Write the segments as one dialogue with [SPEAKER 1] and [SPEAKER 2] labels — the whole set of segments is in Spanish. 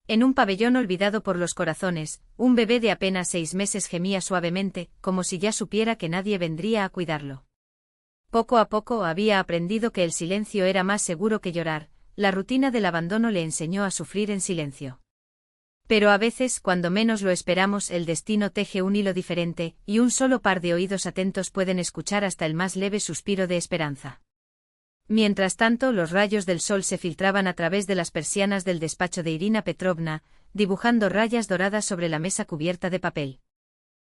[SPEAKER 1] En un pabellón olvidado por los corazones, un bebé de apenas 6 meses gemía suavemente, como si ya supiera que nadie vendría a cuidarlo. Poco a poco había aprendido que el silencio era más seguro que llorar, la rutina del abandono le enseñó a sufrir en silencio. Pero a veces, cuando menos lo esperamos, el destino teje un hilo diferente, y un solo par de oídos atentos pueden escuchar hasta el más leve suspiro de esperanza. Mientras tanto, los rayos del sol se filtraban a través de las persianas del despacho de Irina Petrovna, dibujando rayas doradas sobre la mesa cubierta de papel.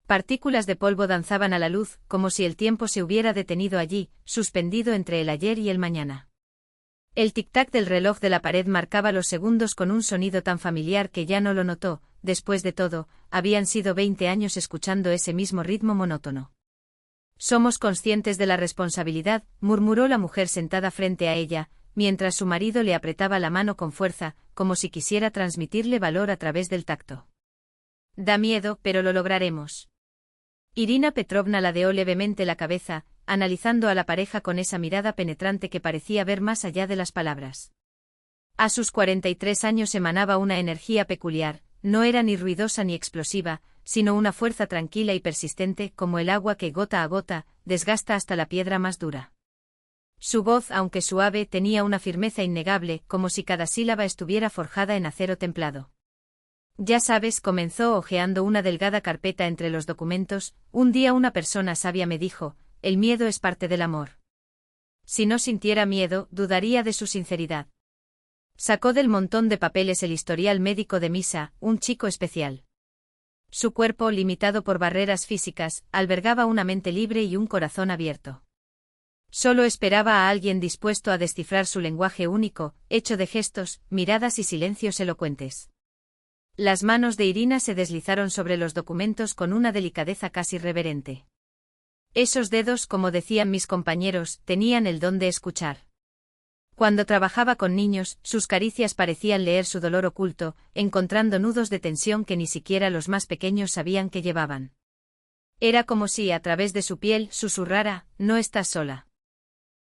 [SPEAKER 1] Partículas de polvo danzaban a la luz, como si el tiempo se hubiera detenido allí, suspendido entre el ayer y el mañana. El tic-tac del reloj de la pared marcaba los segundos con un sonido tan familiar que ya no lo notó. Después de todo, habían sido 20 años escuchando ese mismo ritmo monótono. «Somos conscientes de la responsabilidad», murmuró la mujer sentada frente a ella, mientras su marido le apretaba la mano con fuerza, como si quisiera transmitirle valor a través del tacto. «Da miedo, pero lo lograremos». Irina Petrovna ladeó levemente la cabeza, analizando a la pareja con esa mirada penetrante que parecía ver más allá de las palabras. A sus 43 años emanaba una energía peculiar, no era ni ruidosa ni explosiva, sino una fuerza tranquila y persistente como el agua que gota a gota desgasta hasta la piedra más dura. Su voz, aunque suave, tenía una firmeza innegable, como si cada sílaba estuviera forjada en acero templado. «Ya sabes», comenzó hojeando una delgada carpeta entre los documentos, «un día una persona sabia me dijo, el miedo es parte del amor. Si no sintiera miedo, dudaría de su sinceridad». Sacó del montón de papeles el historial médico de Misa, un chico especial. Su cuerpo, limitado por barreras físicas, albergaba una mente libre y un corazón abierto. Solo esperaba a alguien dispuesto a descifrar su lenguaje único, hecho de gestos, miradas y silencios elocuentes. Las manos de Irina se deslizaron sobre los documentos con una delicadeza casi reverente. Esos dedos, como decían mis compañeros, tenían el don de escuchar. Cuando trabajaba con niños, sus caricias parecían leer su dolor oculto, encontrando nudos de tensión que ni siquiera los más pequeños sabían que llevaban. Era como si, a través de su piel, susurrara, «No estás sola».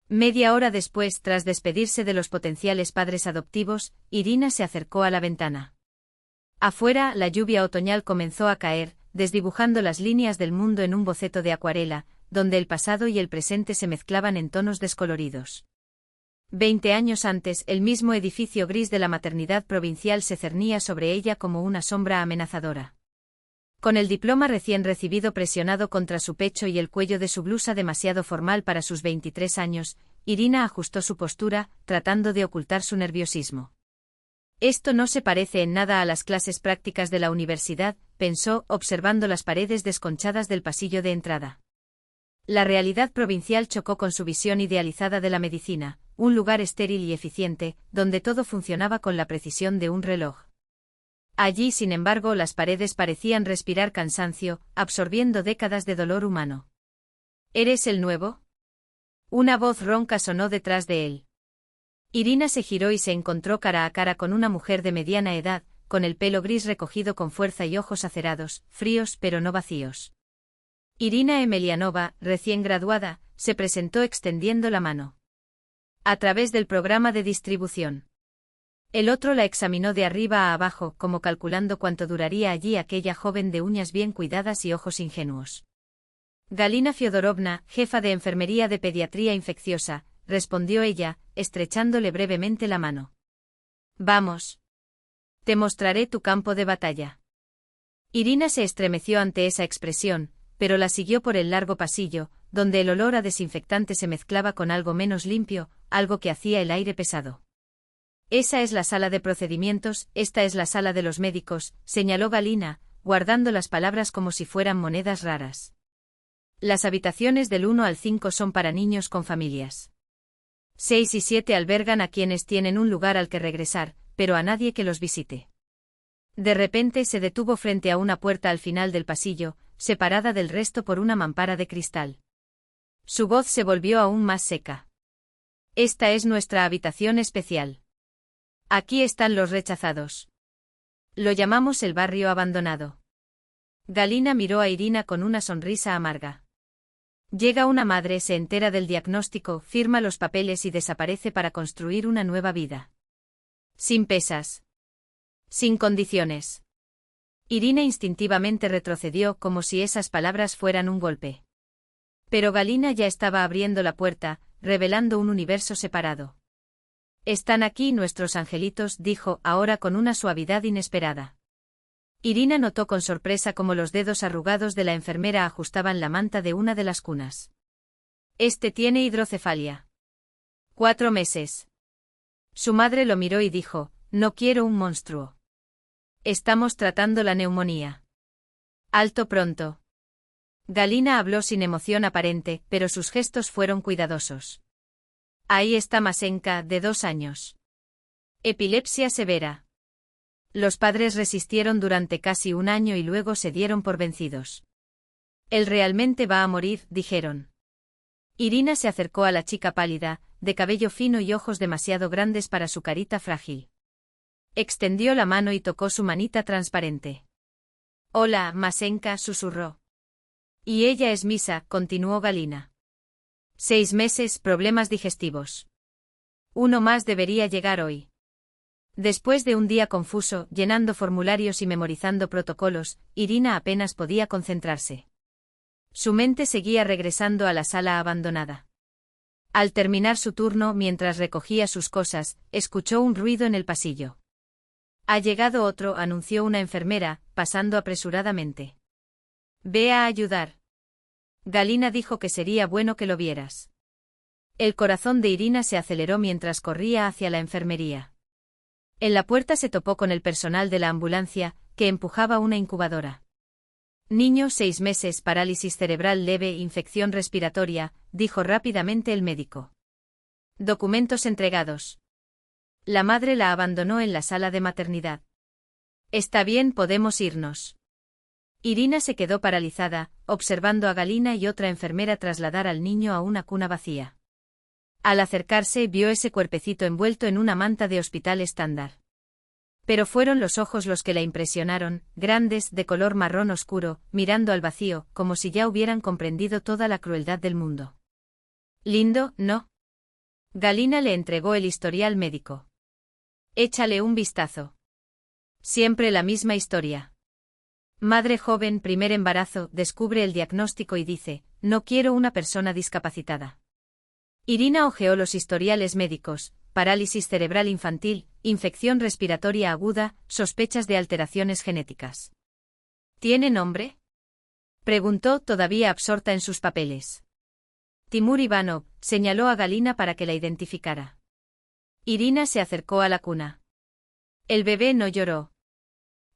[SPEAKER 1] Media hora después, tras despedirse de los potenciales padres adoptivos, Irina se acercó a la ventana. Afuera, la lluvia otoñal comenzó a caer, desdibujando las líneas del mundo en un boceto de acuarela, donde el pasado y el presente se mezclaban en tonos descoloridos. 20 años antes, el mismo edificio gris de la maternidad provincial se cernía sobre ella como una sombra amenazadora. Con el diploma recién recibido presionado contra su pecho y el cuello de su blusa demasiado formal para sus 23 años, Irina ajustó su postura, tratando de ocultar su nerviosismo. «Esto no se parece en nada a las clases prácticas de la universidad», pensó, observando las paredes desconchadas del pasillo de entrada. La realidad provincial chocó con su visión idealizada de la medicina, un lugar estéril y eficiente, donde todo funcionaba con la precisión de un reloj. Allí, sin embargo, las paredes parecían respirar cansancio, absorbiendo décadas de dolor humano. «¿Eres el nuevo?». Una voz ronca sonó detrás de él. Irina se giró y se encontró cara a cara con una mujer de mediana edad, con el pelo gris recogido con fuerza y ojos acerados, fríos pero no vacíos. Irina Emelianova, recién graduada, se presentó extendiendo la mano. «A través del programa de distribución». El otro la examinó de arriba a abajo, como calculando cuánto duraría allí aquella joven de uñas bien cuidadas y ojos ingenuos. «Galina Fyodorovna, jefa de enfermería de pediatría infecciosa», respondió ella, estrechándole brevemente la mano. «Vamos. Te mostraré tu campo de batalla». Irina se estremeció ante esa expresión, pero la siguió por el largo pasillo, donde el olor a desinfectante se mezclaba con algo menos limpio, algo que hacía el aire pesado. «Esa es la sala de procedimientos, esta es la sala de los médicos», señaló Galina, guardando las palabras como si fueran monedas raras. «Las habitaciones del 1 al 5 son para niños con familias. 6 y 7 albergan a quienes tienen un lugar al que regresar, pero a nadie que los visite». De repente se detuvo frente a una puerta al final del pasillo, separada del resto por una mampara de cristal. Su voz se volvió aún más seca. «Esta es nuestra habitación especial. Aquí están los rechazados. Lo llamamos el barrio abandonado». Galina miró a Irina con una sonrisa amarga. «Llega una madre, se entera del diagnóstico, firma los papeles y desaparece para construir una nueva vida. Sin pesas. Sin condiciones. Irina instintivamente retrocedió como si esas palabras fueran un golpe. Pero Galina ya estaba abriendo la puerta, revelando un universo separado. «Están aquí nuestros angelitos», dijo ahora con una suavidad inesperada. Irina notó con sorpresa cómo los dedos arrugados de la enfermera ajustaban la manta de una de las cunas. «Este tiene hidrocefalia. 4 meses». Su madre lo miró y dijo: «No quiero un monstruo. Estamos tratando la neumonía. Alto pronto». Galina habló sin emoción aparente, pero sus gestos fueron cuidadosos. «Ahí está Masenka, de 2 años. Epilepsia severa». Los padres resistieron durante casi 1 año y luego se dieron por vencidos. «Él realmente va a morir», dijeron. Irina se acercó a la chica pálida, de cabello fino y ojos demasiado grandes para su carita frágil. Extendió la mano y tocó su manita transparente. «Hola, Masenka», susurró. «Y ella es Misa», continuó Galina. 6 meses, problemas digestivos. 1 más debería llegar hoy. Después de un día confuso, llenando formularios y memorizando protocolos, Irina apenas podía concentrarse. Su mente seguía regresando a la sala abandonada. Al terminar su turno, mientras recogía sus cosas, escuchó un ruido en el pasillo. «Ha llegado otro», anunció una enfermera, pasando apresuradamente. «Ve a ayudar». Galina dijo que sería bueno que lo vieras. El corazón de Irina se aceleró mientras corría hacia la enfermería. En la puerta se topó con el personal de la ambulancia, que empujaba una incubadora. «Niño, 6 meses, parálisis cerebral leve, infección respiratoria», dijo rápidamente el médico. «Documentos entregados». La madre la abandonó en la sala de maternidad. «Está bien, podemos irnos». Irina se quedó paralizada, observando a Galina y otra enfermera trasladar al niño a una cuna vacía. Al acercarse, vio ese cuerpecito envuelto en una manta de hospital estándar. Pero fueron los ojos los que la impresionaron, grandes, de color marrón oscuro, mirando al vacío, como si ya hubieran comprendido toda la crueldad del mundo. «Lindo, ¿no?». Galina le entregó el historial médico. «Échale un vistazo. Siempre la misma historia. Madre joven, primer embarazo», descubre el diagnóstico y dice: «No quiero una persona discapacitada». Irina hojeó los historiales médicos: parálisis cerebral infantil, infección respiratoria aguda, sospechas de alteraciones genéticas. «¿Tiene nombre?», preguntó, todavía absorta en sus papeles. «Timur Ivanov», señaló a Galina para que la identificara. Irina se acercó a la cuna. El bebé no lloró.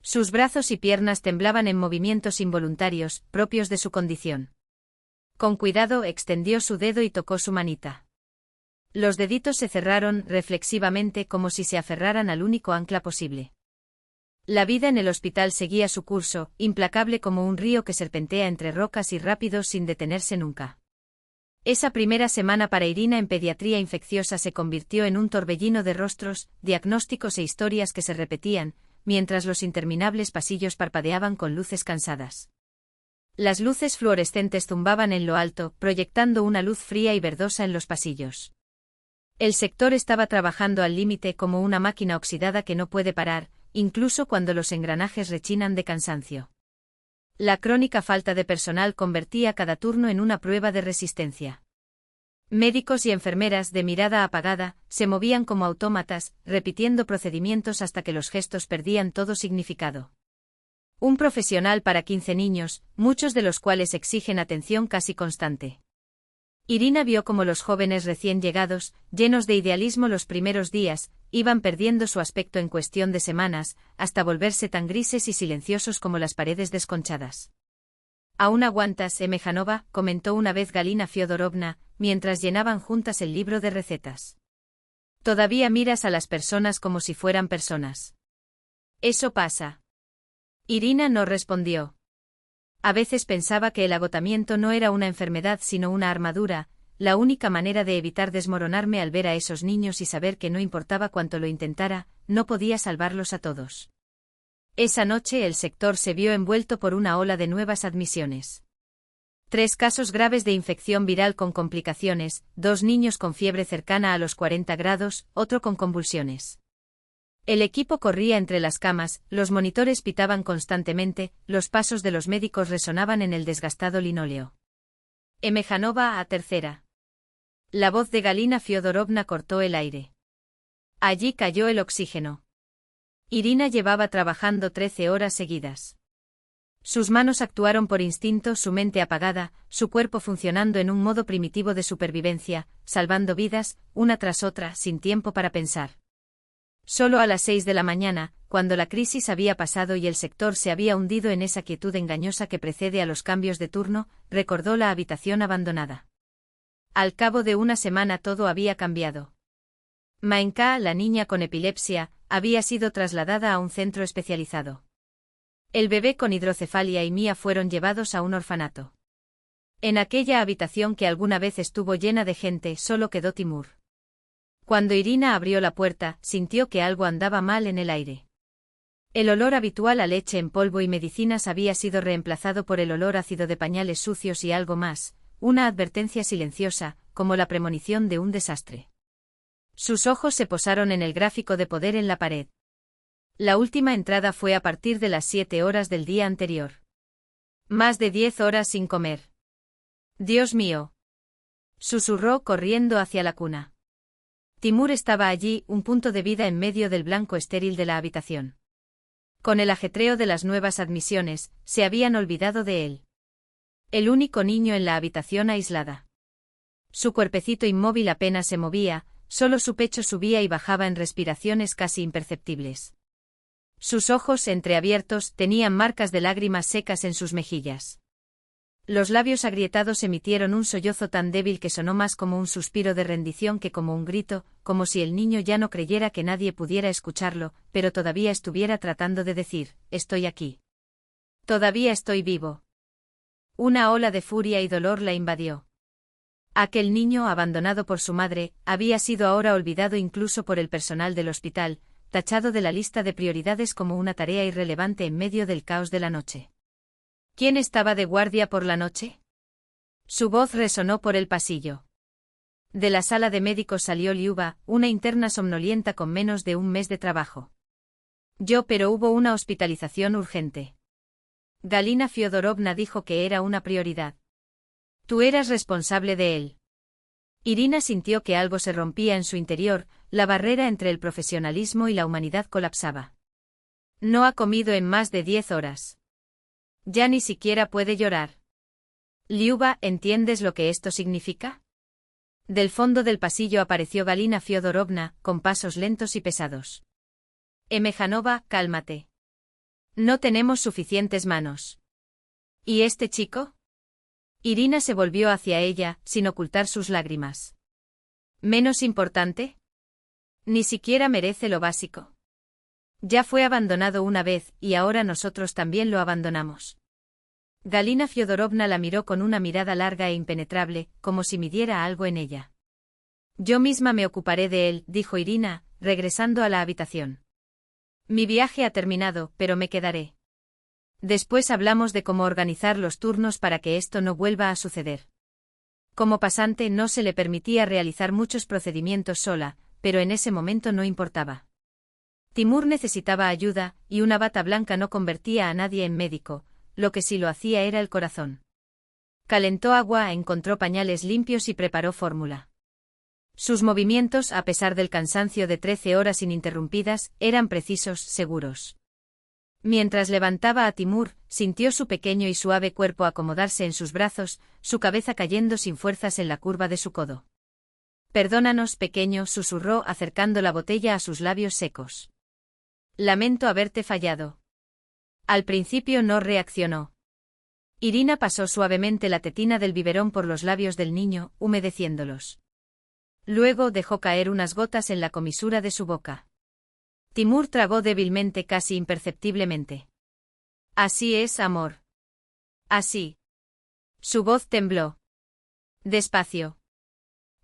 [SPEAKER 1] Sus brazos y piernas temblaban en movimientos involuntarios, propios de su condición. Con cuidado extendió su dedo y tocó su manita. Los deditos se cerraron reflexivamente como si se aferraran al único ancla posible. La vida en el hospital seguía su curso, implacable como un río que serpentea entre rocas y rápido sin detenerse nunca. Esa primera semana para Irina en pediatría infecciosa se convirtió en un torbellino de rostros, diagnósticos e historias que se repetían, mientras los interminables pasillos parpadeaban con luces cansadas. Las luces fluorescentes zumbaban en lo alto, proyectando una luz fría y verdosa en los pasillos. El sector estaba trabajando al límite como una máquina oxidada que no puede parar, incluso cuando los engranajes rechinan de cansancio. La crónica falta de personal convertía cada turno en una prueba de resistencia. Médicos y enfermeras, de mirada apagada, se movían como autómatas, repitiendo procedimientos hasta que los gestos perdían todo significado. Un profesional para 15 niños, muchos de los cuales exigen atención casi constante. Irina vio cómo los jóvenes recién llegados, llenos de idealismo los primeros días, iban perdiendo su aspecto en cuestión de semanas, hasta volverse tan grises y silenciosos como las paredes desconchadas. «Aún aguantas, Emejanova», comentó una vez Galina Fyodorovna, mientras llenaban juntas el libro de recetas. «Todavía miras a las personas como si fueran personas». «Eso pasa». Irina no respondió. A veces pensaba que el agotamiento no era una enfermedad sino una armadura, la única manera de evitar desmoronarme al ver a esos niños y saber que no importaba cuánto lo intentara, no podía salvarlos a todos. Esa noche el sector se vio envuelto por una ola de nuevas admisiones. 3 casos graves de infección viral con complicaciones, 2 niños con fiebre cercana a los 40 grados, otro con convulsiones. El equipo corría entre las camas, los monitores pitaban constantemente, los pasos de los médicos resonaban en el desgastado linóleo. Emejanova a tercera. La voz de Galina Fyodorovna cortó el aire. Allí cayó el oxígeno. Irina llevaba trabajando 13 horas seguidas. Sus manos actuaron por instinto, su mente apagada, su cuerpo funcionando en un modo primitivo de supervivencia, salvando vidas, una tras otra, sin tiempo para pensar. Solo a las 6 de la mañana, cuando la crisis había pasado y el sector se había hundido en esa quietud engañosa que precede a los cambios de turno, recordó la habitación abandonada. Al cabo de una semana todo había cambiado. Mainka, la niña con epilepsia, había sido trasladada a un centro especializado. El bebé con hidrocefalia y Mia fueron llevados a un orfanato. En aquella habitación que alguna vez estuvo llena de gente solo quedó Timur. Cuando Irina abrió la puerta, sintió que algo andaba mal en el aire. El olor habitual a leche en polvo y medicinas había sido reemplazado por el olor ácido de pañales sucios y algo más, una advertencia silenciosa, como la premonición de un desastre. Sus ojos se posaron en el gráfico de poder en la pared. La última entrada fue a partir de las 7 horas del día anterior. Más de 10 horas sin comer. Dios mío. Susurró corriendo hacia la cuna. Timur estaba allí, un punto de vida en medio del blanco estéril de la habitación. Con el ajetreo de las nuevas admisiones, se habían olvidado de él. El único niño en la habitación aislada. Su cuerpecito inmóvil apenas se movía, solo su pecho subía y bajaba en respiraciones casi imperceptibles. Sus ojos, entreabiertos, tenían marcas de lágrimas secas en sus mejillas. Los labios agrietados emitieron un sollozo tan débil que sonó más como un suspiro de rendición que como un grito, como si el niño ya no creyera que nadie pudiera escucharlo, pero todavía estuviera tratando de decir, estoy aquí. Todavía estoy vivo. Una ola de furia y dolor la invadió. Aquel niño, abandonado por su madre, había sido ahora olvidado incluso por el personal del hospital, tachado de la lista de prioridades como una tarea irrelevante en medio del caos de la noche. ¿Quién estaba de guardia por la noche? Su voz resonó por el pasillo. De la sala de médicos salió Liuba, una interna somnolienta con menos de un mes de trabajo. Pero hubo una hospitalización urgente. Galina Fyodorovna dijo que era una prioridad. Tú eras responsable de él. Irina sintió que algo se rompía en su interior, la barrera entre el profesionalismo y la humanidad colapsaba. No ha comido en más de 10 horas. Ya ni siquiera puede llorar. Liuba, ¿entiendes lo que esto significa? Del fondo del pasillo apareció Galina Fyodorovna, con pasos lentos y pesados. Emejanova, cálmate. No tenemos suficientes manos. ¿Y este chico? Irina se volvió hacia ella, sin ocultar sus lágrimas. ¿Menos importante? Ni siquiera merece lo básico. Ya fue abandonado una vez, y ahora nosotros también lo abandonamos. Galina Fyodorovna la miró con una mirada larga e impenetrable, como si midiera algo en ella. Yo misma me ocuparé de él, dijo Irina, regresando a la habitación. Mi viaje ha terminado, pero me quedaré. Después hablamos de cómo organizar los turnos para que esto no vuelva a suceder. Como pasante no se le permitía realizar muchos procedimientos sola, pero en ese momento no importaba. Timur necesitaba ayuda, y una bata blanca no convertía a nadie en médico, lo que sí lo hacía era el corazón. Calentó agua, encontró pañales limpios y preparó fórmula. Sus movimientos, a pesar del cansancio de 13 horas ininterrumpidas, eran precisos, seguros. Mientras levantaba a Timur, sintió su pequeño y suave cuerpo acomodarse en sus brazos, su cabeza cayendo sin fuerzas en la curva de su codo. Perdónanos, pequeño, susurró acercando la botella a sus labios secos. Lamento haberte fallado. Al principio no reaccionó. Irina pasó suavemente la tetina del biberón por los labios del niño, humedeciéndolos. Luego dejó caer unas gotas en la comisura de su boca. Timur tragó débilmente, casi imperceptiblemente. Así es, amor. Así. Su voz tembló. Despacio.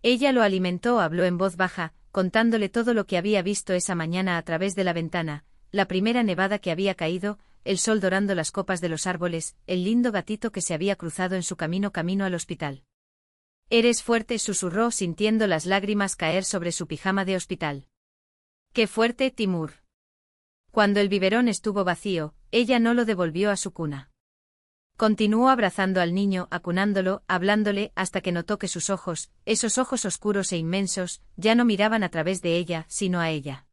[SPEAKER 1] Ella lo alimentó, habló en voz baja, contándole todo lo que había visto esa mañana a través de la ventana, la primera nevada que había caído, el sol dorando las copas de los árboles, el lindo gatito que se había cruzado en su camino al hospital. Eres fuerte, susurró sintiendo las lágrimas caer sobre su pijama de hospital. Qué fuerte, Timur. Cuando el biberón estuvo vacío, ella no lo devolvió a su cuna. Continuó abrazando al niño, acunándolo, hablándole, hasta que notó que sus ojos, esos ojos oscuros e inmensos, ya no miraban a través de ella, sino a ella.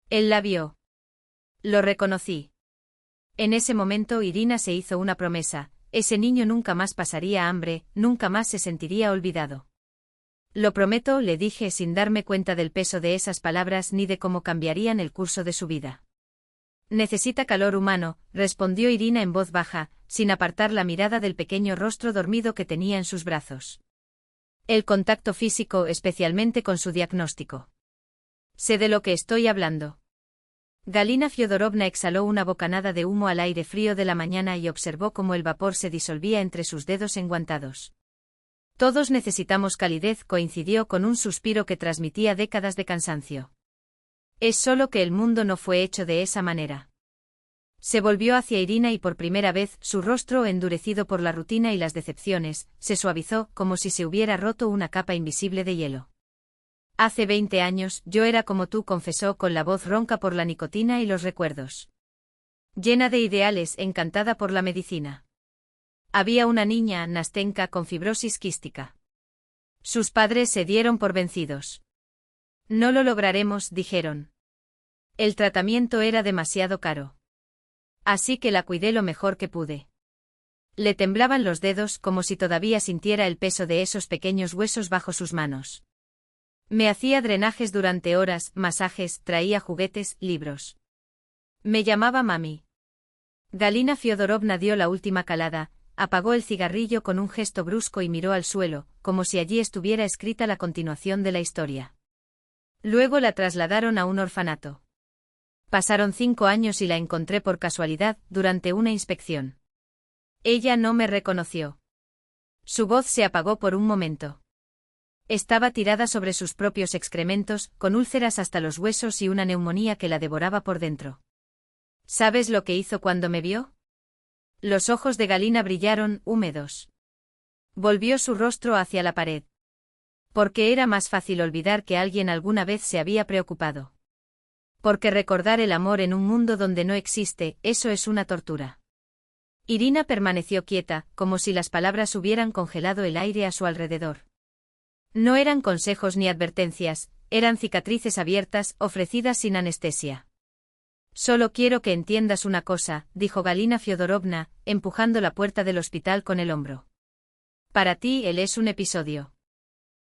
[SPEAKER 1] Él la vio. Lo reconocí. En ese momento Irina se hizo una promesa: ese niño nunca más pasaría hambre, nunca más se sentiría olvidado. Lo prometo, le dije sin darme cuenta del peso de esas palabras ni de cómo cambiarían el curso de su vida. Necesita calor humano, respondió Irina en voz baja, sin apartar la mirada del pequeño rostro dormido que tenía en sus brazos. El contacto físico, especialmente con su diagnóstico. Sé de lo que estoy hablando. Galina Fyodorovna exhaló una bocanada de humo al aire frío de la mañana y observó cómo el vapor se disolvía entre sus dedos enguantados. Todos necesitamos calidez, coincidió con un suspiro que transmitía décadas de cansancio. Es solo que el mundo no fue hecho de esa manera. Se volvió hacia Irina y por primera vez, su rostro, endurecido por la rutina y las decepciones, se suavizó, como si se hubiera roto una capa invisible de hielo. Hace 20 años, yo era como tú, confesó con la voz ronca por la nicotina y los recuerdos. Llena de ideales, encantada por la medicina. Había una niña, Nastenka, con fibrosis quística. Sus padres se dieron por vencidos. No lo lograremos, dijeron. El tratamiento era demasiado caro. Así que la cuidé lo mejor que pude. Le temblaban los dedos como si todavía sintiera el peso de esos pequeños huesos bajo sus manos. Me hacía drenajes durante horas, masajes, traía juguetes, libros. Me llamaba mami. Galina Fyodorovna dio la última calada, apagó el cigarrillo con un gesto brusco y miró al suelo, como si allí estuviera escrita la continuación de la historia. Luego la trasladaron a un orfanato. Pasaron 5 años y la encontré por casualidad, durante una inspección. Ella no me reconoció. Su voz se apagó por un momento. Estaba tirada sobre sus propios excrementos, con úlceras hasta los huesos y una neumonía que la devoraba por dentro. ¿Sabes lo que hizo cuando me vio? Los ojos de Galina brillaron, húmedos. Volvió su rostro hacia la pared. Porque era más fácil olvidar que alguien alguna vez se había preocupado. Porque recordar el amor en un mundo donde no existe, eso es una tortura. Irina permaneció quieta, como si las palabras hubieran congelado el aire a su alrededor. No eran consejos ni advertencias, eran cicatrices abiertas, ofrecidas sin anestesia. Solo quiero que entiendas una cosa, dijo Galina Fyodorovna, empujando la puerta del hospital con el hombro. Para ti él es un episodio.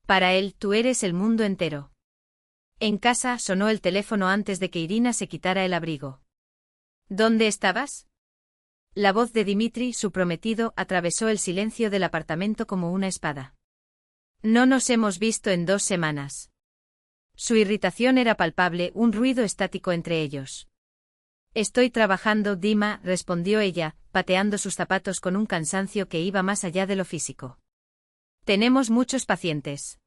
[SPEAKER 1] Para él tú eres el mundo entero. En casa sonó el teléfono antes de que Irina se quitara el abrigo. ¿Dónde estabas? La voz de Dimitri, su prometido, atravesó el silencio del apartamento como una espada. No nos hemos visto en 2 semanas. Su irritación era palpable, un ruido estático entre ellos. Estoy trabajando, Dima, respondió ella, pateando sus zapatos con un cansancio que iba más allá de lo físico. Tenemos muchos pacientes.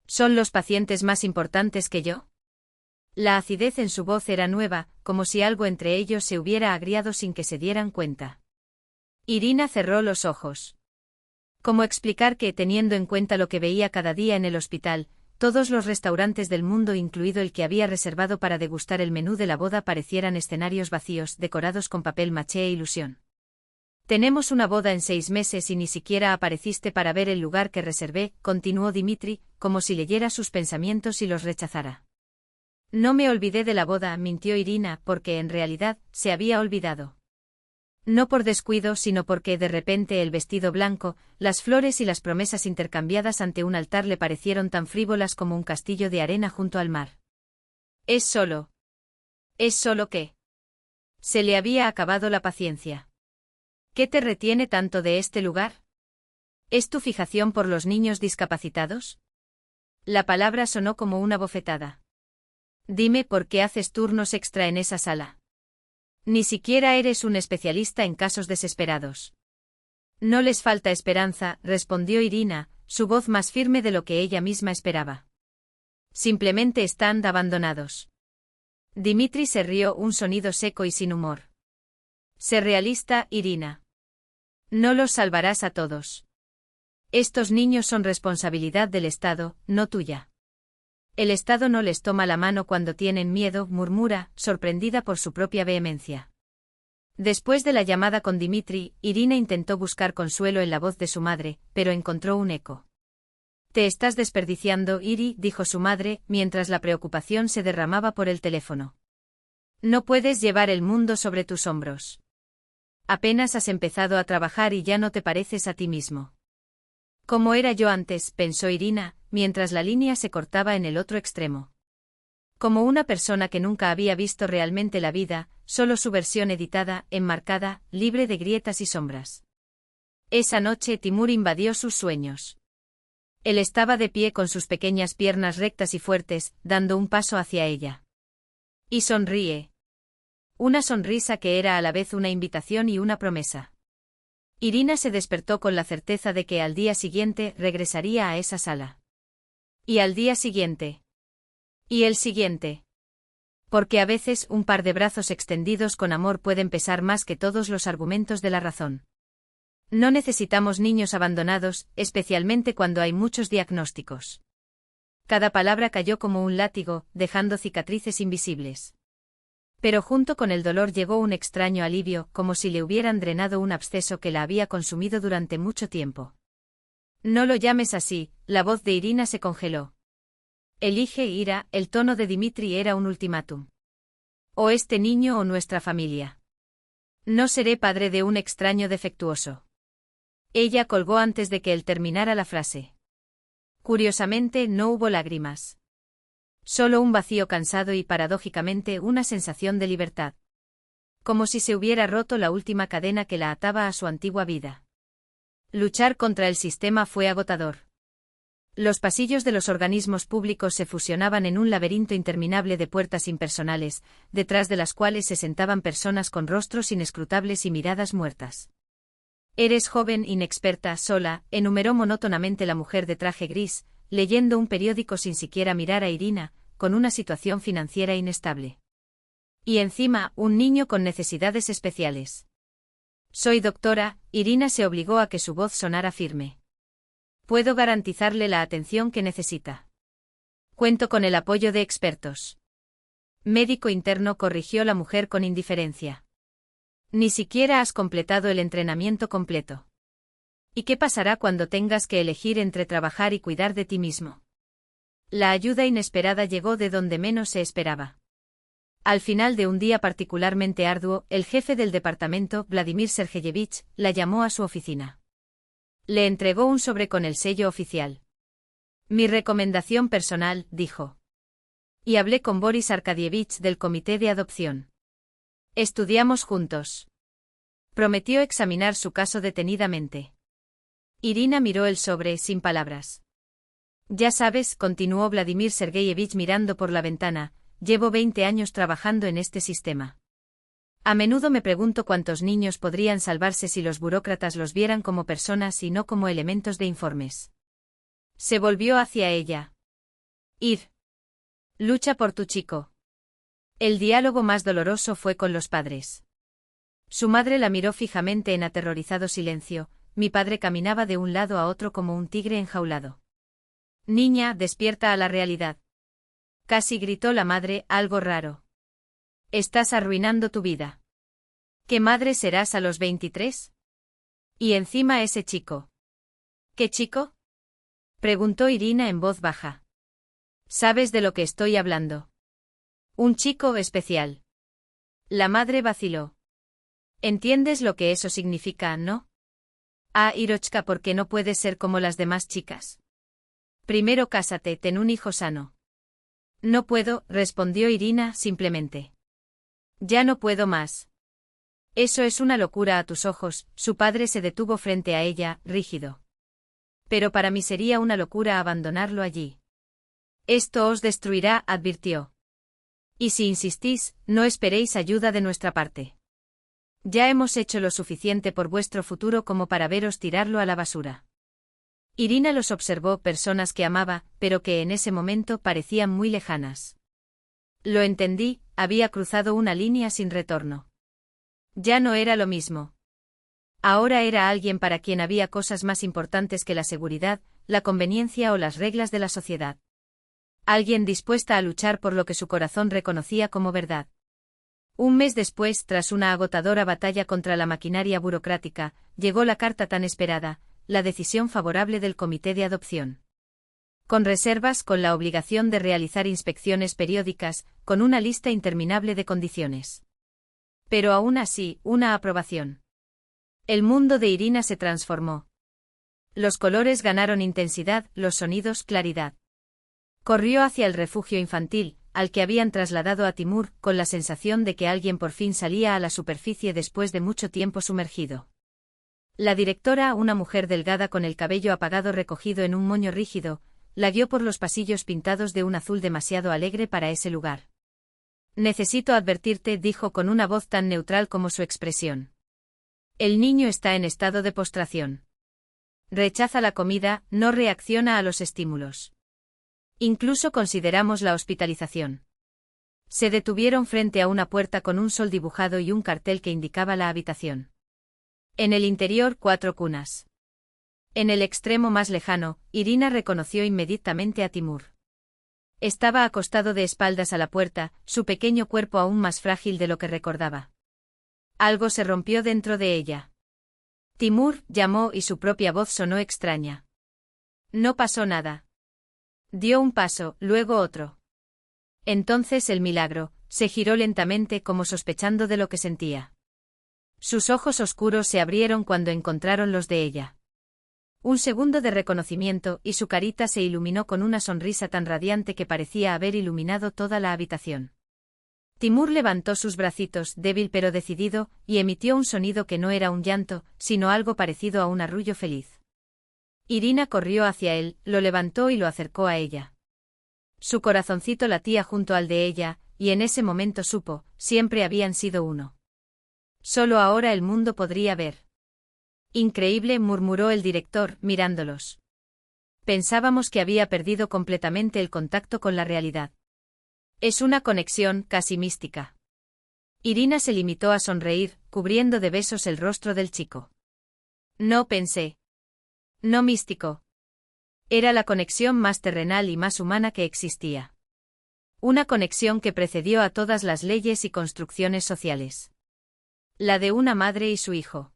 [SPEAKER 1] ¿Son los pacientes más importantes que yo? La acidez en su voz era nueva, como si algo entre ellos se hubiera agriado sin que se dieran cuenta. Irina cerró los ojos. ¿Cómo explicar que, teniendo en cuenta lo que veía cada día en el hospital, todos los restaurantes del mundo, incluido el que había reservado para degustar el menú de la boda, parecieran escenarios vacíos, decorados con papel maché e ilusión? Tenemos una boda en 6 meses y ni siquiera apareciste para ver el lugar que reservé, continuó Dimitri, como si leyera sus pensamientos y los rechazara. No me olvidé de la boda, mintió Irina, porque en realidad, se había olvidado. No por descuido, sino porque de repente el vestido blanco, las flores y las promesas intercambiadas ante un altar le parecieron tan frívolas como un castillo de arena junto al mar. ¿Es solo qué? Se le había acabado la paciencia. ¿Qué te retiene tanto de este lugar? ¿Es tu fijación por los niños discapacitados? La palabra sonó como una bofetada. Dime por qué haces turnos extra en esa sala. Ni siquiera eres un especialista en casos desesperados. No les falta esperanza, respondió Irina, su voz más firme de lo que ella misma esperaba. Simplemente están abandonados. Dimitri se rió, un sonido seco y sin humor. Sé realista, Irina. No los salvarás a todos. Estos niños son responsabilidad del Estado, no tuya. El Estado no les toma la mano cuando tienen miedo, murmura, sorprendida por su propia vehemencia. Después de la llamada con Dimitri, Irina intentó buscar consuelo en la voz de su madre, pero encontró un eco. «Te estás desperdiciando, Iri», dijo su madre, mientras la preocupación se derramaba por el teléfono. «No puedes llevar el mundo sobre tus hombros. Apenas has empezado a trabajar y ya no te pareces a ti mismo». «Como era yo antes», pensó Irina, mientras la línea se cortaba en el otro extremo. Como una persona que nunca había visto realmente la vida, solo su versión editada, enmarcada, libre de grietas y sombras. Esa noche Timur invadió sus sueños. Él estaba de pie con sus pequeñas piernas rectas y fuertes, dando un paso hacia ella. Y sonríe. Una sonrisa que era a la vez una invitación y una promesa. Irina se despertó con la certeza de que al día siguiente regresaría a esa sala. Y al día siguiente. Y el siguiente. Porque a veces un par de brazos extendidos con amor pueden pesar más que todos los argumentos de la razón. No necesitamos niños abandonados, especialmente cuando hay muchos diagnósticos. Cada palabra cayó como un látigo, dejando cicatrices invisibles. Pero junto con el dolor llegó un extraño alivio, como si le hubieran drenado un absceso que la había consumido durante mucho tiempo. No lo llames así, la voz de Irina se congeló. Elige, Ira, el tono de Dimitri era un ultimátum. O este niño o nuestra familia. No seré padre de un extraño defectuoso. Ella colgó antes de que él terminara la frase. Curiosamente, no hubo lágrimas. Solo un vacío cansado y, paradójicamente, una sensación de libertad. Como si se hubiera roto la última cadena que la ataba a su antigua vida. Luchar contra el sistema fue agotador. Los pasillos de los organismos públicos se fusionaban en un laberinto interminable de puertas impersonales, detrás de las cuales se sentaban personas con rostros inescrutables y miradas muertas. «Eres joven, inexperta, sola», enumeró monótonamente la mujer de traje gris, leyendo un periódico sin siquiera mirar a Irina, con una situación financiera inestable. Y encima, un niño con necesidades especiales. «Soy doctora», Irina se obligó a que su voz sonara firme. «Puedo garantizarle la atención que necesita. Cuento con el apoyo de expertos». Médico interno, corrigió la mujer con indiferencia. Ni siquiera has completado el entrenamiento completo. ¿Y qué pasará cuando tengas que elegir entre trabajar y cuidar de ti mismo? La ayuda inesperada llegó de donde menos se esperaba. Al final de un día particularmente arduo, el jefe del departamento, Vladimir Sergeyevich, la llamó a su oficina. Le entregó un sobre con el sello oficial. «Mi recomendación personal», dijo. «Y hablé con Boris Arkadievich del comité de adopción. Estudiamos juntos». Prometió examinar su caso detenidamente. Irina miró el sobre sin palabras. «Ya sabes», continuó Vladimir Sergeyevich mirando por la ventana, «llevo 20 años trabajando en este sistema. A menudo me pregunto cuántos niños podrían salvarse si los burócratas los vieran como personas y no como elementos de informes». Se volvió hacia ella. «Ir. Lucha por tu chico». El diálogo más doloroso fue con los padres. Su madre la miró fijamente en aterrorizado silencio. Mi padre caminaba de un lado a otro como un tigre enjaulado. «Niña, despierta a la realidad». Casi gritó la madre, algo raro. «Estás arruinando tu vida. ¿Qué madre serás a los 23? Y encima ese chico». «¿Qué chico?», preguntó Irina en voz baja. «¿Sabes de lo que estoy hablando? Un chico especial». La madre vaciló. «¿Entiendes lo que eso significa, no? Ah, Irochka, ¿por qué no puedes ser como las demás chicas? Primero cásate, ten un hijo sano». «No puedo», respondió Irina simplemente. «Ya no puedo más». «Eso es una locura a tus ojos», su padre se detuvo frente a ella, rígido. «Pero para mí sería una locura abandonarlo allí». «Esto os destruirá», advirtió. «Y si insistís, no esperéis ayuda de nuestra parte. Ya hemos hecho lo suficiente por vuestro futuro como para veros tirarlo a la basura». Irina los observó, personas que amaba, pero que en ese momento parecían muy lejanas. Lo entendí, había cruzado una línea sin retorno. Ya no era lo mismo. Ahora era alguien para quien había cosas más importantes que la seguridad, la conveniencia o las reglas de la sociedad. Alguien dispuesta a luchar por lo que su corazón reconocía como verdad. Un mes después, tras una agotadora batalla contra la maquinaria burocrática, llegó la carta tan esperada, la decisión favorable del comité de adopción. Con reservas, con la obligación de realizar inspecciones periódicas, con una lista interminable de condiciones. Pero aún así, una aprobación. El mundo de Irina se transformó. Los colores ganaron intensidad, los sonidos claridad. Corrió hacia el refugio infantil, al que habían trasladado a Timur, con la sensación de que alguien por fin salía a la superficie después de mucho tiempo sumergido. La directora, una mujer delgada con el cabello apagado recogido en un moño rígido, la guió por los pasillos pintados de un azul demasiado alegre para ese lugar. Necesito advertirte, dijo con una voz tan neutral como su expresión. El niño está en estado de postración. Rechaza la comida, no reacciona a los estímulos. Incluso consideramos la hospitalización. Se detuvieron frente a una puerta con un sol dibujado y un cartel que indicaba la habitación. En el interior, 4 cunas. En el extremo más lejano, Irina reconoció inmediatamente a Timur. Estaba acostado de espaldas a la puerta, su pequeño cuerpo aún más frágil de lo que recordaba. Algo se rompió dentro de ella. Timur, llamó y su propia voz sonó extraña. No pasó nada. Dio un paso, luego otro. Entonces el milagro, se giró lentamente como sospechando de lo que sentía. Sus ojos oscuros se abrieron cuando encontraron los de ella. Un segundo de reconocimiento y su carita se iluminó con una sonrisa tan radiante que parecía haber iluminado toda la habitación. Timur levantó sus bracitos, débil pero decidido, y emitió un sonido que no era un llanto, sino algo parecido a un arrullo feliz. Irina corrió hacia él, lo levantó y lo acercó a ella. Su corazoncito latía junto al de ella, y en ese momento supo, siempre habían sido uno. Solo ahora el mundo podría ver. Increíble, murmuró el director, mirándolos. Pensábamos que había perdido completamente el contacto con la realidad. Es una conexión casi mística. Irina se limitó a sonreír, cubriendo de besos el rostro del chico. No pensé. No místico. Era la conexión más terrenal y más humana que existía. Una conexión que precedió a todas las leyes y construcciones sociales. La de una madre y su hijo.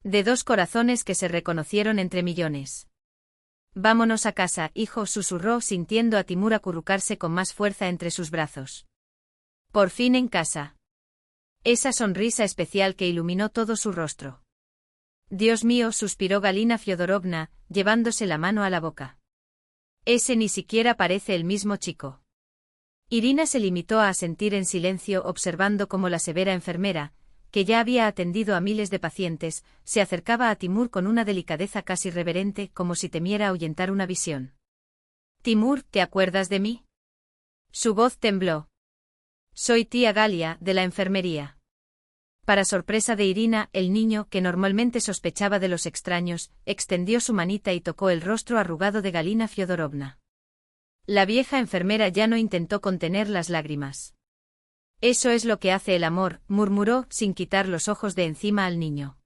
[SPEAKER 1] De 2 corazones que se reconocieron entre millones. Vámonos a casa, hijo, susurró sintiendo a Timur acurrucarse con más fuerza entre sus brazos. Por fin en casa. Esa sonrisa especial que iluminó todo su rostro. Dios mío, suspiró Galina Fyodorovna, llevándose la mano a la boca. Ese ni siquiera parece el mismo chico. Irina se limitó a asentir en silencio observando cómo la severa enfermera, que ya había atendido a miles de pacientes, se acercaba a Timur con una delicadeza casi reverente como si temiera ahuyentar una visión. Timur, ¿te acuerdas de mí? Su voz tembló. Soy tía Galia, de la enfermería. Para sorpresa de Irina, el niño, que normalmente sospechaba de los extraños, extendió su manita y tocó el rostro arrugado de Galina Fyodorovna. La vieja enfermera ya no intentó contener las lágrimas. Eso es lo que hace el amor, murmuró, sin quitar los ojos de encima al niño.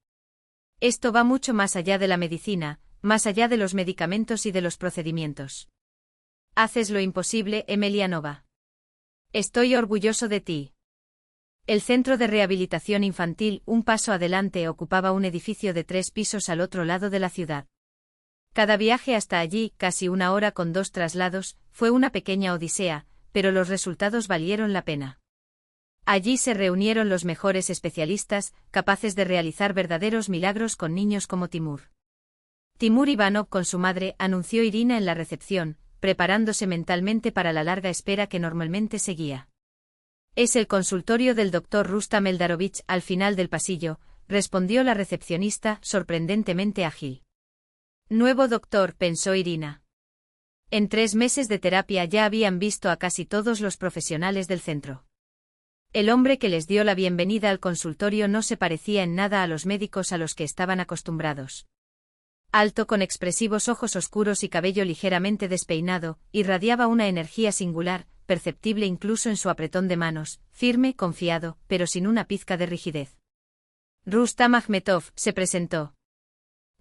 [SPEAKER 1] Esto va mucho más allá de la medicina, más allá de los medicamentos y de los procedimientos. Haces lo imposible, Emelianova. Estoy orgulloso de ti. El centro de rehabilitación infantil, un paso adelante, ocupaba un edificio de 3 pisos al otro lado de la ciudad. Cada viaje hasta allí, casi 1 hora con 2 traslados, fue una pequeña odisea, pero los resultados valieron la pena. Allí se reunieron los mejores especialistas, capaces de realizar verdaderos milagros con niños como Timur. Timur Ivanov con su madre, anunció Irina en la recepción, preparándose mentalmente para la larga espera que normalmente seguía. Es el consultorio del doctor Rustam Eldarovich, al final del pasillo, respondió la recepcionista, sorprendentemente ágil. Nuevo doctor, pensó Irina. En 3 meses de terapia ya habían visto a casi todos los profesionales del centro. El hombre que les dio la bienvenida al consultorio no se parecía en nada a los médicos a los que estaban acostumbrados. Alto, con expresivos ojos oscuros y cabello ligeramente despeinado, irradiaba una energía singular, perceptible incluso en su apretón de manos, firme, confiado, pero sin una pizca de rigidez. Rustam Akhmetov, se presentó.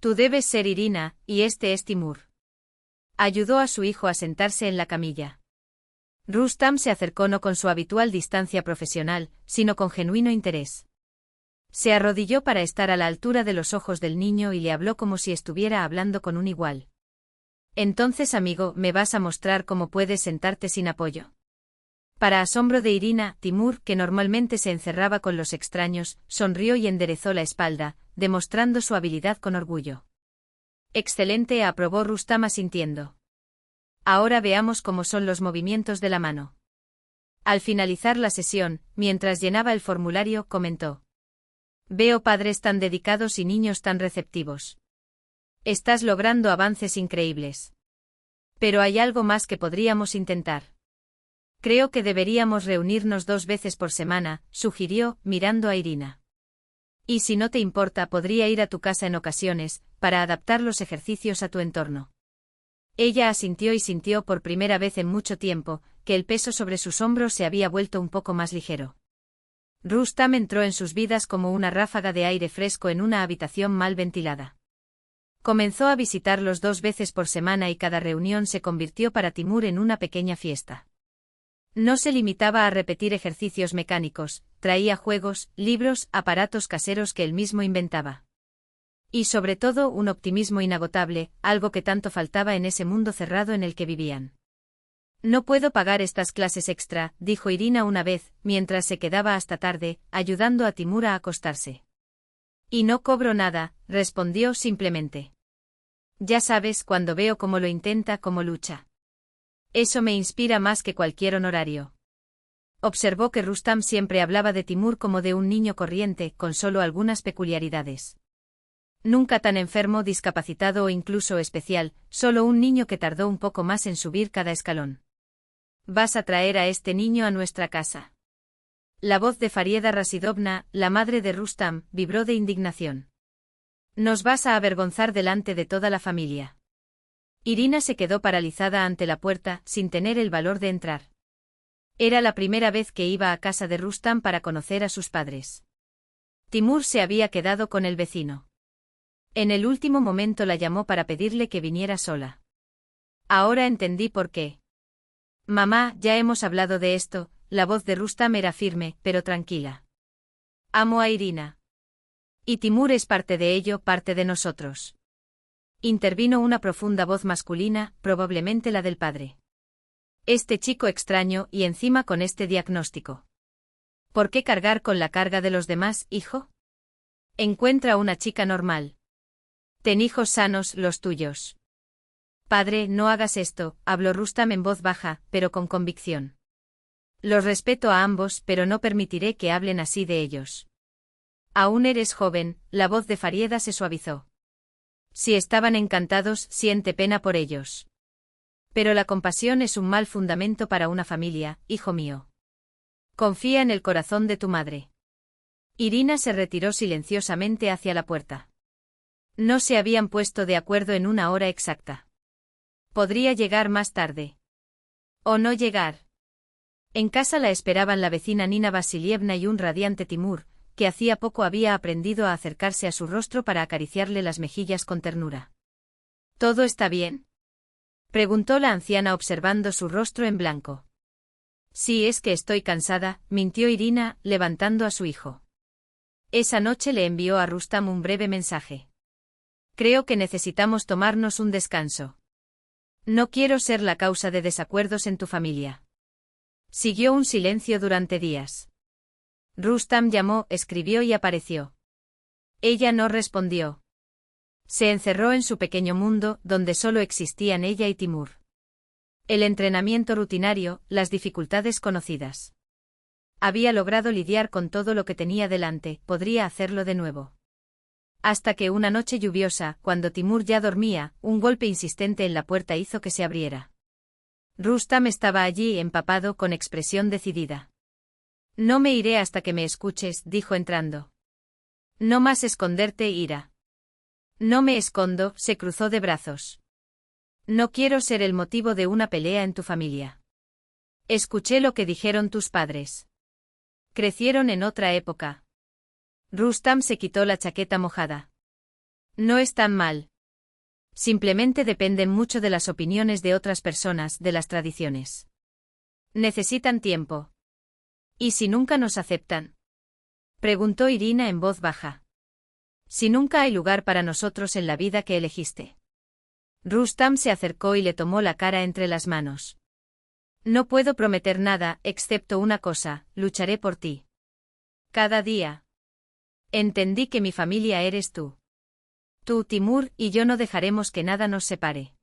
[SPEAKER 1] Tú debes ser Irina, y este es Timur. Ayudó a su hijo a sentarse en la camilla. Rustam se acercó no con su habitual distancia profesional, sino con genuino interés. Se arrodilló para estar a la altura de los ojos del niño y le habló como si estuviera hablando con un igual. Entonces, amigo, ¿me vas a mostrar cómo puedes sentarte sin apoyo? Para asombro de Irina, Timur, que normalmente se encerraba con los extraños, sonrió y enderezó la espalda, demostrando su habilidad con orgullo. Excelente, aprobó Rustam asintiendo. Ahora veamos cómo son los movimientos de la mano. Al finalizar la sesión, mientras llenaba el formulario, comentó: Veo padres tan dedicados y niños tan receptivos. Estás logrando avances increíbles. Pero hay algo más que podríamos intentar. Creo que deberíamos reunirnos 2 veces por semana, sugirió, mirando a Irina. Y si no te importa, podría ir a tu casa en ocasiones, para adaptar los ejercicios a tu entorno. Ella asintió y sintió por primera vez en mucho tiempo, que el peso sobre sus hombros se había vuelto un poco más ligero. Rustam entró en sus vidas como una ráfaga de aire fresco en una habitación mal ventilada. Comenzó a visitarlos 2 veces por semana y cada reunión se convirtió para Timur en una pequeña fiesta. No se limitaba a repetir ejercicios mecánicos, traía juegos, libros, aparatos caseros que él mismo inventaba. Y sobre todo un optimismo inagotable, algo que tanto faltaba en ese mundo cerrado en el que vivían. No puedo pagar estas clases extra, dijo Irina una vez, mientras se quedaba hasta tarde, ayudando a Timur a acostarse. Y no cobro nada, respondió simplemente. Ya sabes, cuando veo cómo lo intenta, cómo lucha. Eso me inspira más que cualquier honorario. Observó que Rustam siempre hablaba de Timur como de un niño corriente, con solo algunas peculiaridades. Nunca tan enfermo, discapacitado o incluso especial, solo un niño que tardó un poco más en subir cada escalón. ¿Vas a traer a este niño a nuestra casa? La voz de Farieda Rasidovna, la madre de Rustam, vibró de indignación. Nos vas a avergonzar delante de toda la familia. Irina se quedó paralizada ante la puerta, sin tener el valor de entrar. Era la primera vez que iba a casa de Rustam para conocer a sus padres. Timur se había quedado con el vecino. En el último momento la llamó para pedirle que viniera sola. Ahora entendí por qué. Mamá, ya hemos hablado de esto. La voz de Rustam era firme, pero tranquila. Amo a Irina. Y Timur es parte de ello, parte de nosotros. Intervino una profunda voz masculina, probablemente la del padre. Este chico extraño, y encima con este diagnóstico. ¿Por qué cargar con la carga de los demás, hijo? Encuentra una chica normal. Ten hijos sanos, los tuyos. Padre, no hagas esto, habló Rustam en voz baja, pero con convicción. Los respeto a ambos, pero no permitiré que hablen así de ellos. Aún eres joven, la voz de Farieda se suavizó. Si estaban encantados, siente pena por ellos. Pero la compasión es un mal fundamento para una familia, hijo mío. Confía en el corazón de tu madre. Irina se retiró silenciosamente hacia la puerta. No se habían puesto de acuerdo en una hora exacta. Podría llegar más tarde. O no llegar. En casa la esperaban la vecina Nina Vasilievna y un radiante Timur, que hacía poco había aprendido a acercarse a su rostro para acariciarle las mejillas con ternura. ¿Todo está bien?, preguntó la anciana observando su rostro en blanco. Sí, es que estoy cansada, mintió Irina, levantando a su hijo. Esa noche le envió a Rustam un breve mensaje. Creo que necesitamos tomarnos un descanso. No quiero ser la causa de desacuerdos en tu familia. Siguió un silencio durante días. Rustam llamó, escribió y apareció. Ella no respondió. Se encerró en su pequeño mundo, donde solo existían ella y Timur. El entrenamiento rutinario, las dificultades conocidas. Había logrado lidiar con todo lo que tenía delante, podría hacerlo de nuevo. Hasta que una noche lluviosa, cuando Timur ya dormía, un golpe insistente en la puerta hizo que se abriera. Rustam estaba allí empapado con expresión decidida. No me iré hasta que me escuches, dijo entrando. No más esconderte, Ira. No me escondo, se cruzó de brazos. No quiero ser el motivo de una pelea en tu familia. Escuché lo que dijeron tus padres. Crecieron en otra época. Rustam se quitó la chaqueta mojada. No es tan mal. Simplemente dependen mucho de las opiniones de otras personas, de las tradiciones. Necesitan tiempo. ¿Y si nunca nos aceptan? Preguntó Irina en voz baja. Si nunca hay lugar para nosotros en la vida que elegiste. Rustam se acercó y le tomó la cara entre las manos. No puedo prometer nada, excepto una cosa, lucharé por ti. Cada día. Entendí que mi familia eres tú. Tú, Timur, y yo no dejaremos que nada nos separe.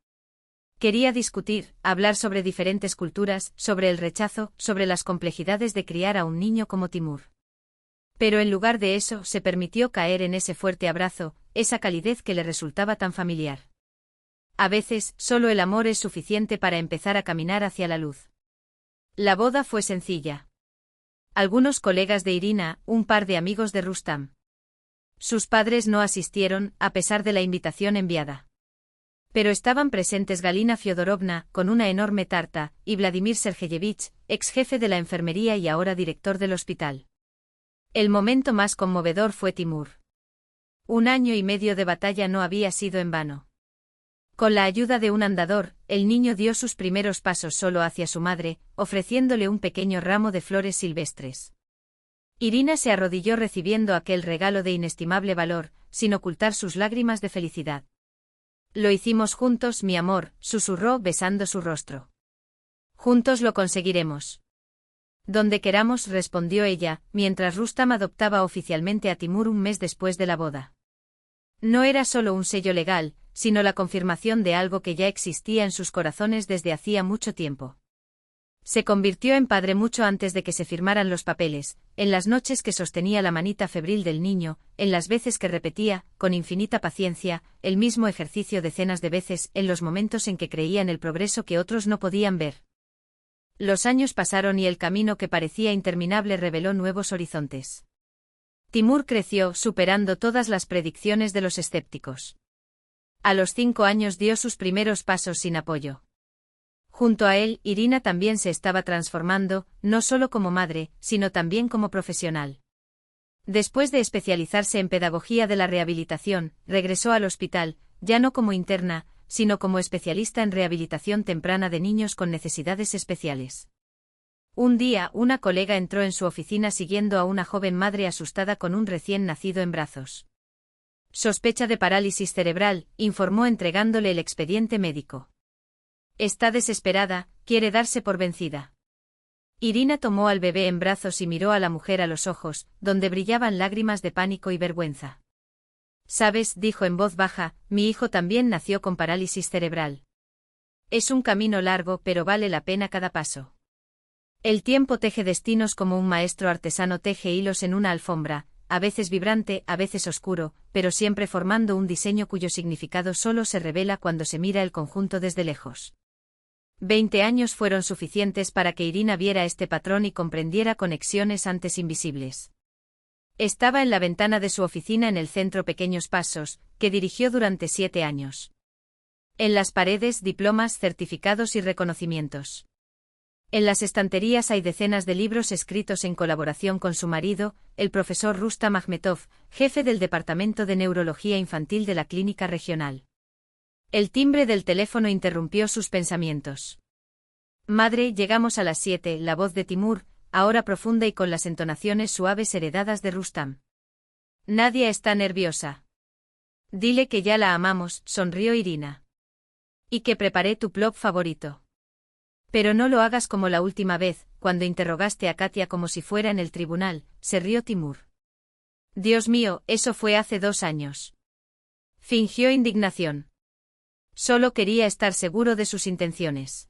[SPEAKER 1] Quería discutir, hablar sobre diferentes culturas, sobre el rechazo, sobre las complejidades de criar a un niño como Timur. Pero en lugar de eso, se permitió caer en ese fuerte abrazo, esa calidez que le resultaba tan familiar. A veces, solo el amor es suficiente para empezar a caminar hacia la luz. La boda fue sencilla. Algunos colegas de Irina, un par de amigos de Rustam. Sus padres no asistieron, a pesar de la invitación enviada. Pero estaban presentes Galina Fyodorovna, con una enorme tarta, y Vladimir Sergeyevich, ex jefe de la enfermería y ahora director del hospital. El momento más conmovedor fue Timur. 1 año y medio de batalla no había sido en vano. Con la ayuda de un andador, el niño dio sus primeros pasos solo hacia su madre, ofreciéndole un pequeño ramo de flores silvestres. Irina se arrodilló recibiendo aquel regalo de inestimable valor, sin ocultar sus lágrimas de felicidad. Lo hicimos juntos, mi amor, susurró besando su rostro. Juntos lo conseguiremos. Donde queramos, respondió ella, mientras Rustam adoptaba oficialmente a Timur un mes después de la boda. No era solo un sello legal, sino la confirmación de algo que ya existía en sus corazones desde hacía mucho tiempo. Se convirtió en padre mucho antes de que se firmaran los papeles, en las noches que sostenía la manita febril del niño, en las veces que repetía, con infinita paciencia, el mismo ejercicio decenas de veces, en los momentos en que creía en el progreso que otros no podían ver. Los años pasaron y el camino que parecía interminable reveló nuevos horizontes. Timur creció, superando todas las predicciones de los escépticos. A los 5 años dio sus primeros pasos sin apoyo. Junto a él, Irina también se estaba transformando, no solo como madre, sino también como profesional. Después de especializarse en pedagogía de la rehabilitación, regresó al hospital, ya no como interna, sino como especialista en rehabilitación temprana de niños con necesidades especiales. Un día, una colega entró en su oficina siguiendo a una joven madre asustada con un recién nacido en brazos. Sospecha de parálisis cerebral, informó entregándole el expediente médico. Está desesperada, quiere darse por vencida. Irina tomó al bebé en brazos y miró a la mujer a los ojos, donde brillaban lágrimas de pánico y vergüenza. «Sabes», dijo en voz baja, «mi hijo también nació con parálisis cerebral. Es un camino largo, pero vale la pena cada paso. El tiempo teje destinos como un maestro artesano teje hilos en una alfombra, a veces vibrante, a veces oscuro, pero siempre formando un diseño cuyo significado solo se revela cuando se mira el conjunto desde lejos». 20 años fueron suficientes para que Irina viera este patrón y comprendiera conexiones antes invisibles. Estaba en la ventana de su oficina en el centro Pequeños Pasos, que dirigió durante 7 años. En las paredes, diplomas, certificados y reconocimientos. En las estanterías hay decenas de libros escritos en colaboración con su marido, el profesor Rustam Akhmetov, jefe del Departamento de Neurología Infantil de la Clínica Regional. El timbre del teléfono interrumpió sus pensamientos. «Madre, llegamos a las 7», la voz de Timur, ahora profunda y con las entonaciones suaves heredadas de Rustam. «Nadie está nerviosa. Dile que ya la amamos», sonrió Irina. «Y que preparé tu plov favorito. Pero no lo hagas como la última vez, cuando interrogaste a Katia como si fuera en el tribunal», se rió Timur. «Dios mío, eso fue hace 2 años». Fingió indignación. Solo quería estar seguro de sus intenciones.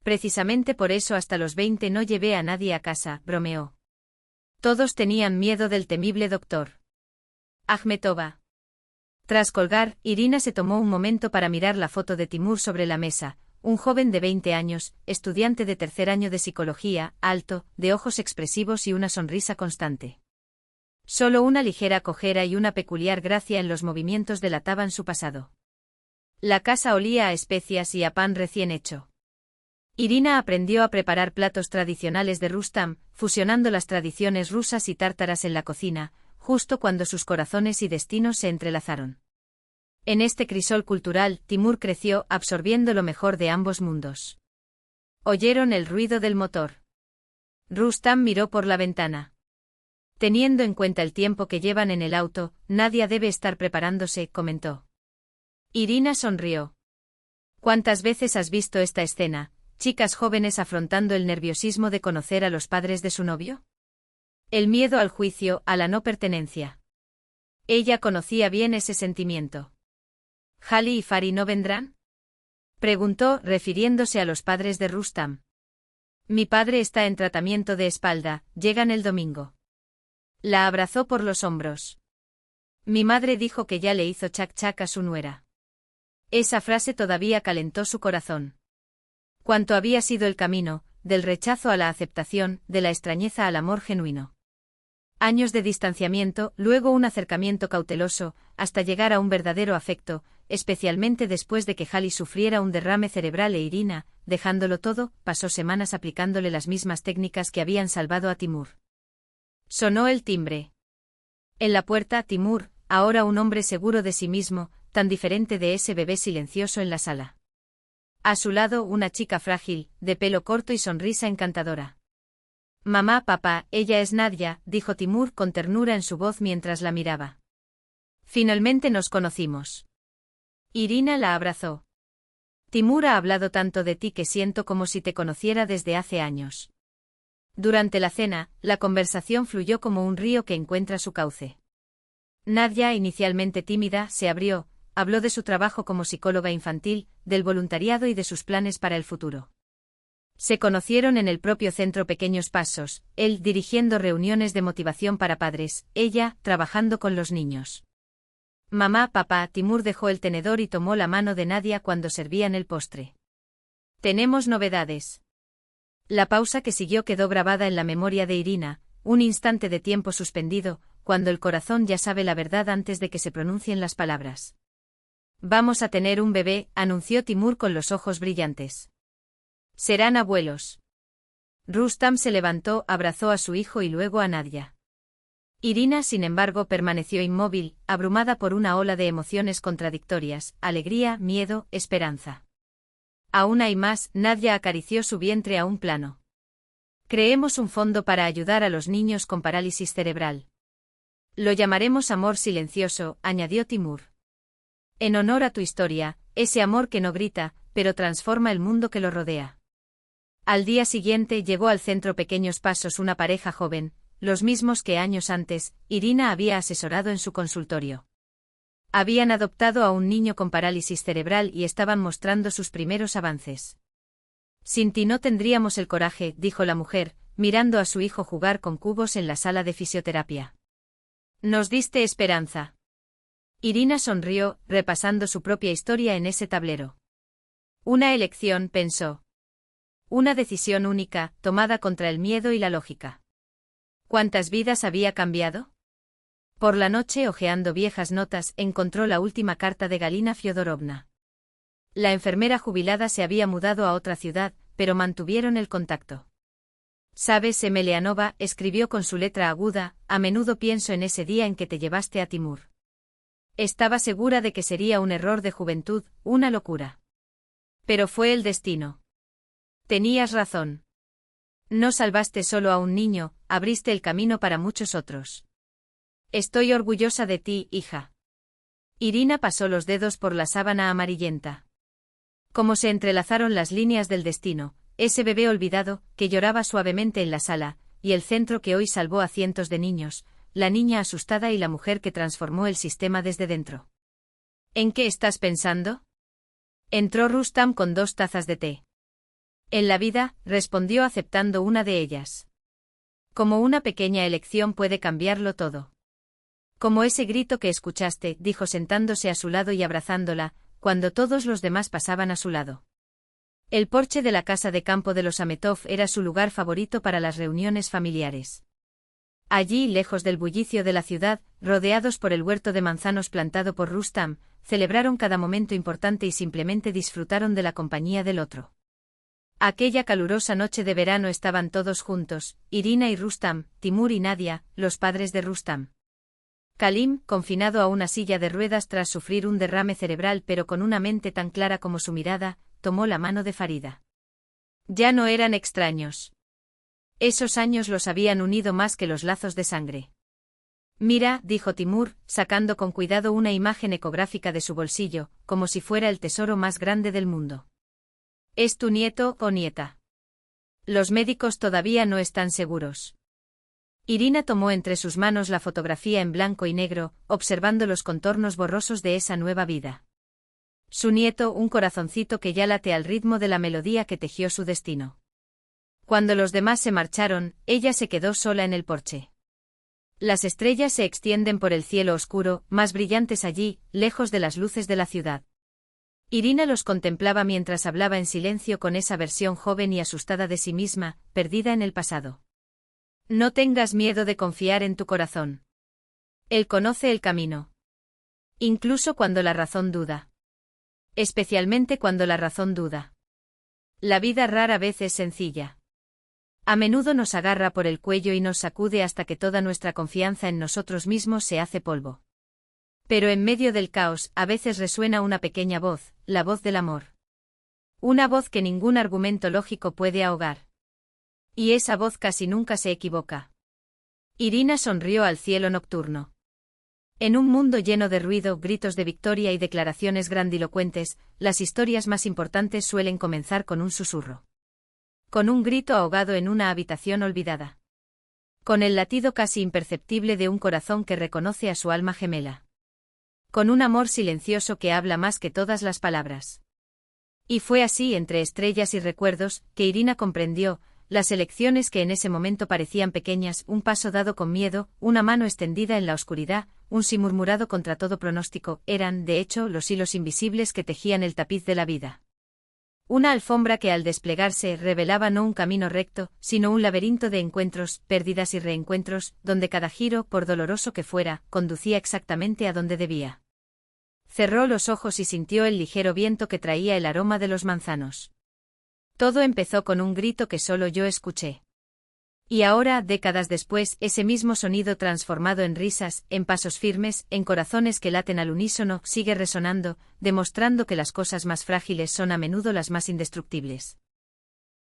[SPEAKER 1] Precisamente por eso hasta los 20 no llevé a nadie a casa, bromeó. Todos tenían miedo del temible doctor Akhmetova. Tras colgar, Irina se tomó un momento para mirar la foto de Timur sobre la mesa, un joven de 20 años, estudiante de 3er año de psicología, alto, de ojos expresivos y una sonrisa constante. Solo una ligera cojera y una peculiar gracia en los movimientos delataban su pasado. La casa olía a especias y a pan recién hecho. Irina aprendió a preparar platos tradicionales de Rustam, fusionando las tradiciones rusas y tártaras en la cocina, justo cuando sus corazones y destinos se entrelazaron. En este crisol cultural, Timur creció, absorbiendo lo mejor de ambos mundos. Oyeron el ruido del motor. Rustam miró por la ventana. Teniendo en cuenta el tiempo que llevan en el auto, Nadia debe estar preparándose, comentó. Irina sonrió. ¿Cuántas veces has visto esta escena? Chicas jóvenes afrontando el nerviosismo de conocer a los padres de su novio. El miedo al juicio, a la no pertenencia. Ella conocía bien ese sentimiento. ¿Hali y Fari no vendrán? Preguntó, refiriéndose a los padres de Rustam. Mi padre está en tratamiento de espalda, llegan el domingo. La abrazó por los hombros. Mi madre dijo que ya le hizo chac-chac a su nuera. Esa frase todavía calentó su corazón. Cuánto había sido el camino, del rechazo a la aceptación, de la extrañeza al amor genuino. Años de distanciamiento, luego un acercamiento cauteloso, hasta llegar a un verdadero afecto, especialmente después de que Hali sufriera un derrame cerebral e Irina, dejándolo todo, pasó semanas aplicándole las mismas técnicas que habían salvado a Timur. Sonó el timbre. En la puerta, Timur, ahora un hombre seguro de sí mismo, tan diferente de ese bebé silencioso en la sala. A su lado una chica frágil, de pelo corto y sonrisa encantadora. Mamá, papá, ella es Nadia, dijo Timur con ternura en su voz mientras la miraba. Finalmente nos conocimos. Irina la abrazó. Timur ha hablado tanto de ti que siento como si te conociera desde hace años. Durante la cena, la conversación fluyó como un río que encuentra su cauce. Nadia, inicialmente tímida, se abrió, habló de su trabajo como psicóloga infantil, del voluntariado y de sus planes para el futuro. Se conocieron en el propio centro Pequeños Pasos, él dirigiendo reuniones de motivación para padres, ella trabajando con los niños. Mamá, papá, Timur dejó el tenedor y tomó la mano de Nadia cuando servían el postre. Tenemos novedades. La pausa que siguió quedó grabada en la memoria de Irina, un instante de tiempo suspendido, cuando el corazón ya sabe la verdad antes de que se pronuncien las palabras. Vamos a tener un bebé, anunció Timur con los ojos brillantes. Serán abuelos. Rustam se levantó, abrazó a su hijo y luego a Nadia. Irina, sin embargo, permaneció inmóvil, abrumada por una ola de emociones contradictorias, alegría, miedo, esperanza. Aún hay más, Nadia acarició su vientre a un plano. Creemos un fondo para ayudar a los niños con parálisis cerebral. Lo llamaremos amor silencioso, añadió Timur. En honor a tu historia, ese amor que no grita, pero transforma el mundo que lo rodea. Al día siguiente llegó al centro Pequeños Pasos una pareja joven, los mismos que años antes, Irina había asesorado en su consultorio. Habían adoptado a un niño con parálisis cerebral y estaban mostrando sus primeros avances. Sin ti no tendríamos el coraje, dijo la mujer, mirando a su hijo jugar con cubos en la sala de fisioterapia. Nos diste esperanza. Irina sonrió, repasando su propia historia en ese tablero. Una elección, pensó. Una decisión única, tomada contra el miedo y la lógica. ¿Cuántas vidas había cambiado? Por la noche, hojeando viejas notas, encontró la última carta de Galina Fyodorovna. La enfermera jubilada se había mudado a otra ciudad, pero mantuvieron el contacto. Sabes, Emelianova, escribió con su letra aguda, a menudo pienso en ese día en que te llevaste a Timur. Estaba segura de que sería un error de juventud, una locura. Pero fue el destino. Tenías razón. No salvaste solo a un niño, abriste el camino para muchos otros. Estoy orgullosa de ti, hija. Irina pasó los dedos por la sábana amarillenta. Como se entrelazaron las líneas del destino, ese bebé olvidado, que lloraba suavemente en la sala, y el centro que hoy salvó a cientos de niños, la niña asustada y la mujer que transformó el sistema desde dentro. ¿En qué estás pensando? Entró Rustam con 2 tazas de té. En la vida, respondió aceptando una de ellas. Como una pequeña elección puede cambiarlo todo. Como ese grito que escuchaste, dijo sentándose a su lado y abrazándola, cuando todos los demás pasaban a su lado. El porche de la casa de campo de los Ametov era su lugar favorito para las reuniones familiares. Allí, lejos del bullicio de la ciudad, rodeados por el huerto de manzanos plantado por Rustam, celebraron cada momento importante y simplemente disfrutaron de la compañía del otro. Aquella calurosa noche de verano estaban todos juntos, Irina y Rustam, Timur y Nadia, los padres de Rustam. Kalim, confinado a una silla de ruedas tras sufrir un derrame cerebral pero con una mente tan clara como su mirada, tomó la mano de Farida. Ya no eran extraños. Esos años los habían unido más que los lazos de sangre. Mira, dijo Timur, sacando con cuidado una imagen ecográfica de su bolsillo, como si fuera el tesoro más grande del mundo. ¿Es tu nieto o nieta? Los médicos todavía no están seguros. Irina tomó entre sus manos la fotografía en blanco y negro, observando los contornos borrosos de esa nueva vida. Su nieto, un corazoncito que ya late al ritmo de la melodía que tejió su destino. Cuando los demás se marcharon, ella se quedó sola en el porche. Las estrellas se extienden por el cielo oscuro, más brillantes allí, lejos de las luces de la ciudad. Irina los contemplaba mientras hablaba en silencio con esa versión joven y asustada de sí misma, perdida en el pasado. No tengas miedo de confiar en tu corazón. Él conoce el camino. Incluso cuando la razón duda. Especialmente cuando la razón duda. La vida rara vez es sencilla. A menudo nos agarra por el cuello y nos sacude hasta que toda nuestra confianza en nosotros mismos se hace polvo. Pero en medio del caos, a veces resuena una pequeña voz, la voz del amor. Una voz que ningún argumento lógico puede ahogar. Y esa voz casi nunca se equivoca. Irina sonrió al cielo nocturno. En un mundo lleno de ruido, gritos de victoria y declaraciones grandilocuentes, las historias más importantes suelen comenzar con un susurro. Con un grito ahogado en una habitación olvidada. Con el latido casi imperceptible de un corazón que reconoce a su alma gemela. Con un amor silencioso que habla más que todas las palabras. Y fue así, entre estrellas y recuerdos, que Irina comprendió, las elecciones que en ese momento parecían pequeñas, un paso dado con miedo, una mano extendida en la oscuridad, un sí murmurado contra todo pronóstico, eran, de hecho, los hilos invisibles que tejían el tapiz de la vida. Una alfombra que al desplegarse revelaba no un camino recto, sino un laberinto de encuentros, pérdidas y reencuentros, donde cada giro, por doloroso que fuera, conducía exactamente a donde debía. Cerró los ojos y sintió el ligero viento que traía el aroma de los manzanos. Todo empezó con un grito que solo yo escuché. Y ahora, décadas después, ese mismo sonido transformado en risas, en pasos firmes, en corazones que laten al unísono, sigue resonando, demostrando que las cosas más frágiles son a menudo las más indestructibles.